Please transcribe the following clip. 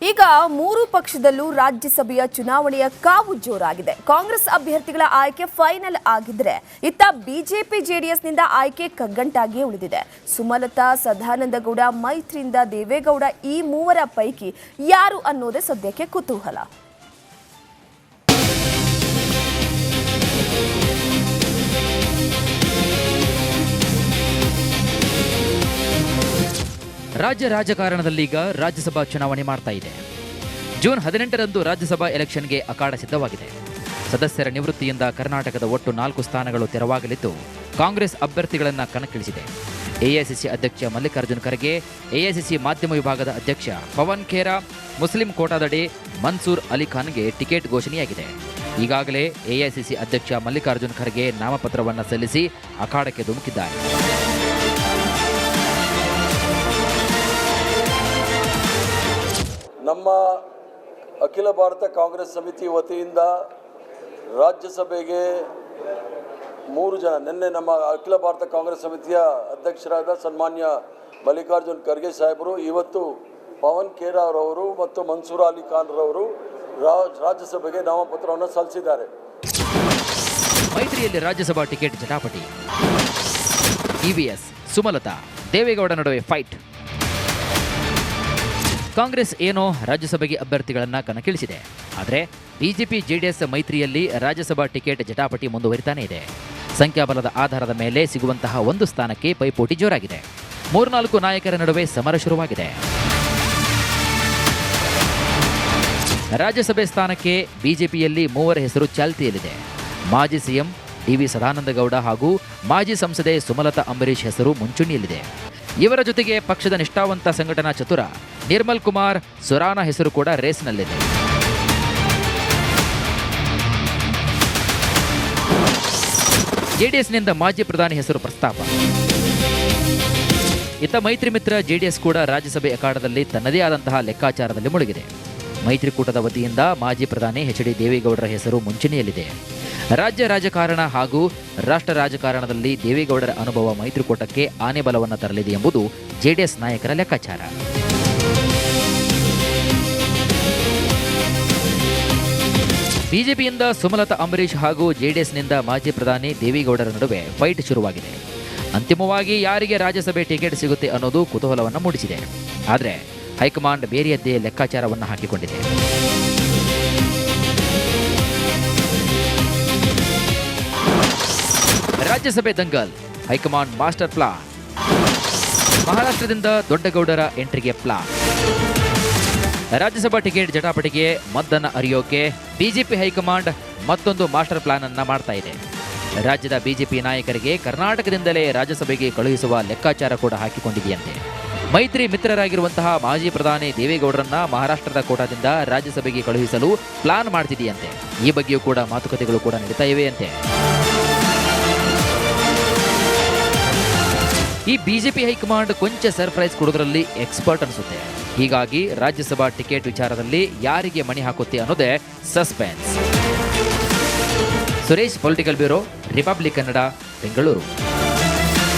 ಈಗ ಮೂರು ಪಕ್ಷದಲ್ಲೂ ರಾಜ್ಯಸಭೆಯ ಚುನಾವಣೆಯ ಕಾವು ಜೋರಾಗಿದೆ. ಕಾಂಗ್ರೆಸ್ ಅಭ್ಯರ್ಥಿಗಳ ಆಯ್ಕೆ ಫೈನಲ್ ಆಗಿದ್ರೆ ಇತ್ತ ಬಿಜೆಪಿ ಜೆಡಿಎಸ್ನಿಂದ ಆಯ್ಕೆ ಕಗ್ಗಂಟಾಗಿಯೇ ಉಳಿದಿದೆ. ಸುಮಲತಾ, ಸದಾನಂದಗೌಡ ಮೈತ್ರಿಯಿಂದ ದೇವೇಗೌಡ ಈ ಮೂವರ ಪೈಕಿ ಯಾರು ಅನ್ನೋದೇ ಸದ್ಯಕ್ಕೆ ಕುತೂಹಲ. ರಾಜ್ಯ ರಾಜಕಾರಣದಲ್ಲೀಗ ರಾಜ್ಯಸಭಾ ಚುನಾವಣೆ ಮಾಡ್ತಾ ಇದೆ. ಜೂನ್ 18ರಂದು ರಾಜ್ಯಸಭಾ ಎಲೆಕ್ಷನ್ಗೆ ಅಖಾಡ ಸಿದ್ಧವಾಗಿದೆ. ಸದಸ್ಯರ ನಿವೃತ್ತಿಯಿಂದ ಕರ್ನಾಟಕದ ಒಟ್ಟು 4 ಸ್ಥಾನಗಳು ತೆರವಾಗಲಿದ್ದು, ಕಾಂಗ್ರೆಸ್ ಅಭ್ಯರ್ಥಿಗಳನ್ನು ಕಣಕ್ಕಿಳಿಸಿದೆ. ಎಐಸಿಸಿ ಅಧ್ಯಕ್ಷ ಮಲ್ಲಿಕಾರ್ಜುನ್ ಖರ್ಗೆ, ಎಐಸಿಸಿ ಮಾಧ್ಯಮ ವಿಭಾಗದ ಅಧ್ಯಕ್ಷ ಪವನ್ ಖೇರಾ, ಮುಸ್ಲಿಂ ಕೋಟಾದಡಿ ಮನ್ಸೂರ್ ಅಲಿ ಖಾನ್ಗೆ ಟಿಕೆಟ್ ಘೋಷಣೆಯಾಗಿದೆ. ಈಗಾಗಲೇ ಎಐಸಿಸಿ ಅಧ್ಯಕ್ಷ ಮಲ್ಲಿಕಾರ್ಜುನ್ ಖರ್ಗೆ ನಾಮಪತ್ರವನ್ನು ಸಲ್ಲಿಸಿ ಅಖಾಡಕ್ಕೆ ಧುಮುಕಿದ್ದಾರೆ. ನಮ್ಮ ಅಖಿಲ ಭಾರತ ಕಾಂಗ್ರೆಸ್ ಸಮಿತಿ ವತಿಯಿಂದ ರಾಜ್ಯಸಭೆಗೆ 3 ಜನ, ನಿನ್ನೆ ನಮ್ಮ ಅಖಿಲ ಭಾರತ ಕಾಂಗ್ರೆಸ್ ಸಮಿತಿಯ ಅಧ್ಯಕ್ಷರಾದ ಸನ್ಮಾನ್ಯ ಮಲ್ಲಿಕಾರ್ಜುನ್ ಖರ್ಗೆ ಸಾಹೇಬರು, ಇವತ್ತು ಪವನ್ ಖೇರಾ ಅವರವರು ಮತ್ತು ಮನ್ಸೂರ್ ಅಲಿ ಖಾನ್ ರವರು ರಾಜ್ಯಸಭೆಗೆ ನಾಮಪತ್ರವನ್ನು ಸಲ್ಲಿಸಿದ್ದಾರೆ. ಮೈತ್ರಿಯಲ್ಲಿ ರಾಜ್ಯಸಭಾ ಟಿಕೆಟ್ ಜಟಾಪಟಿ. ಇವಿಎಸ್, ಸುಮಲತಾ, ದೇವೇಗೌಡ ನಡುವೆ ಫೈಟ್. ಕಾಂಗ್ರೆಸ್ ಏನೋ ರಾಜ್ಯಸಭೆಗೆ ಅಭ್ಯರ್ಥಿಗಳನ್ನು ಕಣಕ್ಕಿಳಿಸಿದೆ. ಆದರೆ ಬಿಜೆಪಿ ಜೆಡಿಎಸ್ ಮೈತ್ರಿಯಲ್ಲಿ ರಾಜ್ಯಸಭಾ ಟಿಕೆಟ್ ಜಟಾಪಟಿ ಮುಂದುವರಿತಾನೇ ಇದೆ. ಸಂಖ್ಯಾಬಲದ ಆಧಾರದ ಮೇಲೆ ಸಿಗುವಂತಹ ಒಂದು ಸ್ಥಾನಕ್ಕೆ ಪೈಪೋಟಿ ಜೋರಾಗಿದೆ. 3-4 ನಾಯಕರ ನಡುವೆ ಸಮರ ಶುರುವಾಗಿದೆ. ರಾಜ್ಯಸಭೆ ಸ್ಥಾನಕ್ಕೆ ಬಿಜೆಪಿಯಲ್ಲಿ 3 ಹೆಸರು ಚಾಲ್ತಿಯಲ್ಲಿದೆ. ಮಾಜಿ ಸಿಎಂ ಡಿ.ವಿ. ಸದಾನಂದಗೌಡ ಹಾಗೂ ಮಾಜಿ ಸಂಸದೆ ಸುಮಲತಾ ಅಂಬರೀಶ್ ಹೆಸರು ಮುಂಚೂಣಿಯಲ್ಲಿದೆ. ಇವರ ಜೊತೆಗೆ ಪಕ್ಷದ ನಿಷ್ಠಾವಂತ ಸಂಘಟನಾ ಚತುರ ನಿರ್ಮಲ್ ಕುಮಾರ್ ಸುರಾನ ಹೆಸರು ಕೂಡ ರೇಸ್ನಲ್ಲಿದೆ. ಜೆಡಿಎಸ್ನಿಂದ ಮಾಜಿ ಪ್ರಧಾನಿ ಹೆಸರು ಪ್ರಸ್ತಾಪ. ಇತ್ತ ಮೈತ್ರಿ ಮಿತ್ರ ಜೆಡಿಎಸ್ ಕೂಡ ರಾಜ್ಯಸಭೆ ಅಖಾಡದಲ್ಲಿ ತನ್ನದೇ ಆದಂತಹ ಲೆಕ್ಕಾಚಾರದಲ್ಲಿ ಮುಳುಗಿದೆ. ಮೈತ್ರಿಕೂಟದ ವತಿಯಿಂದ ಮಾಜಿ ಪ್ರಧಾನಿ ಎಚ್.ಡಿ. ದೇವೇಗೌಡರ ಹೆಸರು ಮುಂಚೂಣಿಯಲ್ಲಿದೆ. ರಾಜ್ಯ ರಾಜಕಾರಣ ಹಾಗೂ ರಾಷ್ಟ್ರ ರಾಜಕಾರಣದಲ್ಲಿ ದೇವೇಗೌಡರ ಅನುಭವ ಮೈತ್ರಿಕೂಟಕ್ಕೆ ಆನೆ ಬಲವನ್ನು ತರಲಿದೆ ಎಂಬುದು ಜೆಡಿಎಸ್ ನಾಯಕರ ಲೆಕ್ಕಾಚಾರ. ಬಿಜೆಪಿಯಿಂದ ಸುಮಲತಾ ಅಂಬರೀಶ್ ಹಾಗೂ ಜೆಡಿಎಸ್ನಿಂದ ಮಾಜಿ ಪ್ರಧಾನಿ ದೇವೇಗೌಡರ ನಡುವೆ ಫೈಟ್ ಶುರುವಾಗಿದೆ. ಅಂತಿಮವಾಗಿ ಯಾರಿಗೆ ರಾಜ್ಯಸಭೆ ಟಿಕೆಟ್ ಸಿಗುತ್ತೆ ಅನ್ನೋದು ಕುತೂಹಲವನ್ನು ಮೂಡಿಸಿದೆ. ಆದರೆ ಹೈಕಮಾಂಡ್ ಬೇರೆಯದ್ದೇ ಲೆಕ್ಕಾಚಾರವನ್ನು ಹಾಕಿಕೊಂಡಿದೆ. ರಾಜ್ಯಸಭೆ Dangal, high command master plan. ಮಹಾರಾಷ್ಟ್ರದಿಂದ Doddagoudar ಎಂಟ್ರಿಗೆ plan. Rajya Sabha ticket ಜಟಾಪಟಿಗೆ ಮದ್ದನ್ನು ಅರಿಯೋಕೆ ಬಿಜೆಪಿ ಹೈಕಮಾಂಡ್ ಮತ್ತೊಂದು ಮಾಸ್ಟರ್ ಪ್ಲಾನ್ ಅನ್ನ ಮಾಡ್ತಾ ಇದೆ. ರಾಜ್ಯದ ಬಿಜೆಪಿ ನಾಯಕರಿಗೆ ಕರ್ನಾಟಕದಿಂದಲೇ ರಾಜ್ಯಸಭೆಗೆ ಕಳುಹಿಸುವ ಲೆಕ್ಕಾಚಾರ ಕೂಡ ಹಾಕಿಕೊಂಡಿದೆಯಂತೆ. ಮೈತ್ರಿ ಮಿತ್ರರಾಗಿರುವಂತಹ ಮಾಜಿ ಪ್ರಧಾನಿ ದೇವೇಗೌಡರನ್ನ ಮಹಾರಾಷ್ಟ್ರದ ಕೋಟಾದಿಂದ ರಾಜ್ಯಸಭೆಗೆ ಕಳುಹಿಸಲು ಪ್ಲಾನ್ ಮಾಡ್ತಿದೆಯಂತೆ. ಈ ಬಗ್ಗೆಯೂ ಕೂಡ ಮಾತುಕತೆಗಳು ಕೂಡ ನಡೀತಾ ಇವೆಯಂತೆ. ಈ ಬಿಜೆಪಿ ಹೈಕಮಾಂಡ್ ಕೊಂಚ ಸರ್ಪ್ರೈಸ್ ಕೊಡೋದ್ರಲ್ಲಿ ಎಕ್ಸ್ಪರ್ಟ್ ಅನಿಸುತ್ತೆ. ಹೀಗಾಗಿ ರಾಜ್ಯಸಭಾ ಟಿಕೆಟ್ ವಿಚಾರದಲ್ಲಿ ಯಾರಿಗೆ ಮಣಿ ಹಾಕುತ್ತೆ ಅನ್ನೋದೇ suspense. Suresh, political bureau, republic Kannada, Bengaluru.